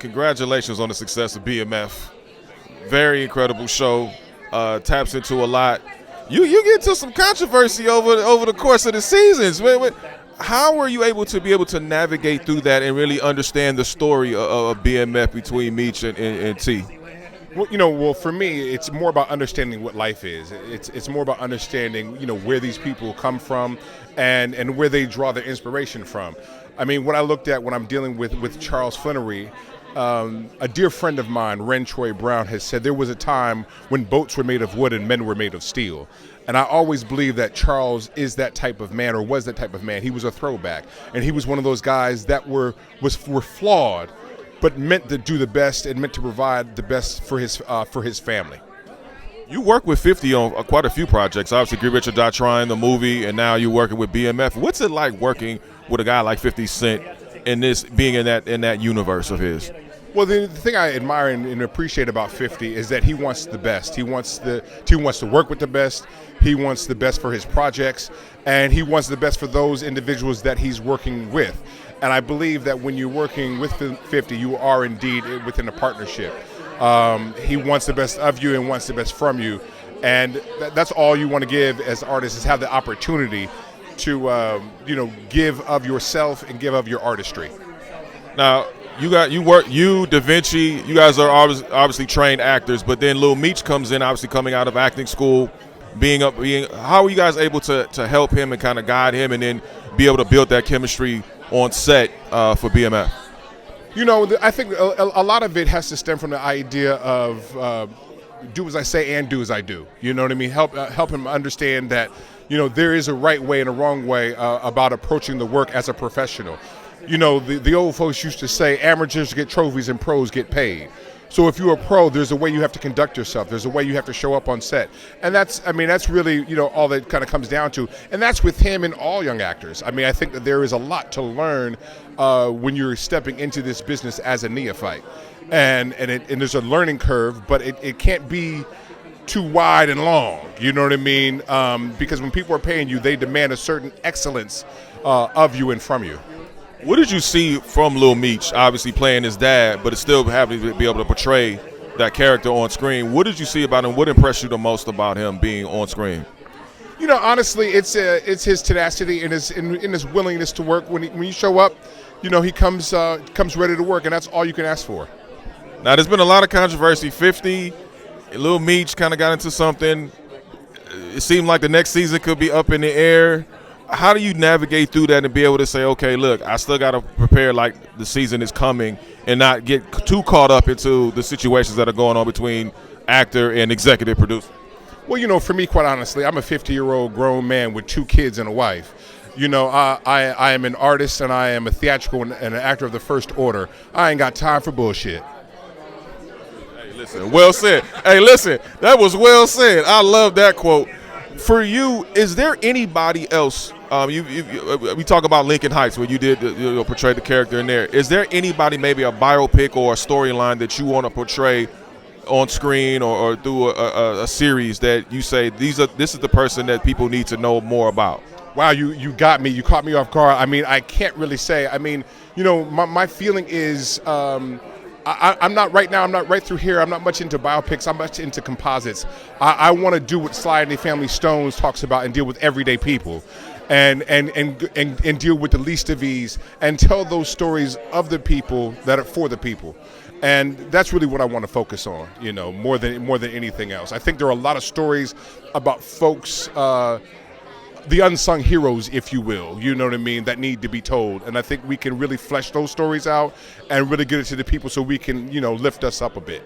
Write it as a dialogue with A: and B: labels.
A: Congratulations on the success of BMF. Very incredible show. Taps into a lot. You get into some controversy over the course of the seasons. How were you able to navigate through that and really understand the story of BMF between Meech and T?
B: Well, for me, it's more about understanding what life is. It's more about understanding, where these people come from and where they draw their inspiration from. I mean, what I looked at when I'm dealing with Charles Flannery, a dear friend of mine, Ren Troy Brown, has said there was a time when boats were made of wood and men were made of steel. And I always believe that Charles is that type of man, or was that type of man. He was a throwback, and he was one of those guys that were flawed, but meant to do the best and meant to provide the best for his family.
A: You work with 50 on quite a few projects. Obviously, Get Rich or Die Trying, the movie, and now you're working with BMF. What's it like working with a guy like 50 Cent in being in that universe of his?
B: Well, the thing I admire and appreciate about 50 is that he wants the best. He wants to work with the best. He wants the best for his projects, and he wants the best for those individuals that he's working with. And I believe that when you're working with 50, you are indeed within a partnership. He wants the best of you and wants the best from you, and that's all you want to give as artists, is have the opportunity to give of yourself and give of your artistry.
A: Now, Da Vinci, you guys are obviously trained actors, but then LIL MEECH comes in, obviously coming out of acting school, how are you guys able to help him and kind of guide him and then be able to build that chemistry on set for BMF?
B: I think a lot of it has to stem from the idea of do as I say and do as I do. You know what I mean? Help him understand that, there is a right way and a wrong way about approaching the work as a professional. The old folks used to say amateurs get trophies and pros get paid. So if you're a pro, there's a way you have to conduct yourself. There's a way you have to show up on set. And that's really, all that kind of comes down to. And that's with him and all young actors. I mean, I think that there is a lot to learn when you're stepping into this business as a neophyte. And there's a learning curve, but it can't be too wide and long. You know what I mean? Because when people are paying you, they demand a certain excellence of you and from you.
A: What did you see from Lil Meech, obviously playing his dad, but still having to be able to portray that character on screen? What did you see about him? What impressed you the most about him being on screen?
B: Honestly, it's his tenacity and his willingness to work. When you show up, he comes ready to work, and that's all you can ask for.
A: Now, there's been a lot of controversy. 50, Lil Meech kind of got into something. It seemed like the next season could be up in the air. How do you navigate through that and be able to say, okay, look, I still got to prepare like the season is coming and not get too caught up into the situations that are going on between actor and executive producer?
B: Well, for me, quite honestly, I'm a 50-year-old grown man with 2 kids and a wife. I am an artist and I am a theatrical and an actor of the first order. I ain't got time for bullshit.
A: Hey, listen, well said. Hey, listen, that was well said. I love that quote. For you, is there anybody else? We talk about Lincoln Heights, where you did portray the character in there. Is there anybody, maybe a biopic or a storyline that you want to portray on screen or through a series that you say this is the person that people need to know more about?
B: Wow, you got me. You caught me off guard. I mean, I can't really say. I mean, my feeling is. I'm not right now. I'm not right through here. I'm not much into biopics. I'm much into composites. I want to do what Sly and the Family Stones talks about and deal with everyday people, and deal with the least of these and tell those stories of the people that are for the people, and that's really what I want to focus on. More than anything else. I think there are a lot of stories about folks. The unsung heroes, if you will, you know what I mean, that need to be told. And I think we can really flesh those stories out and really get it to the people so we can, lift us up a bit.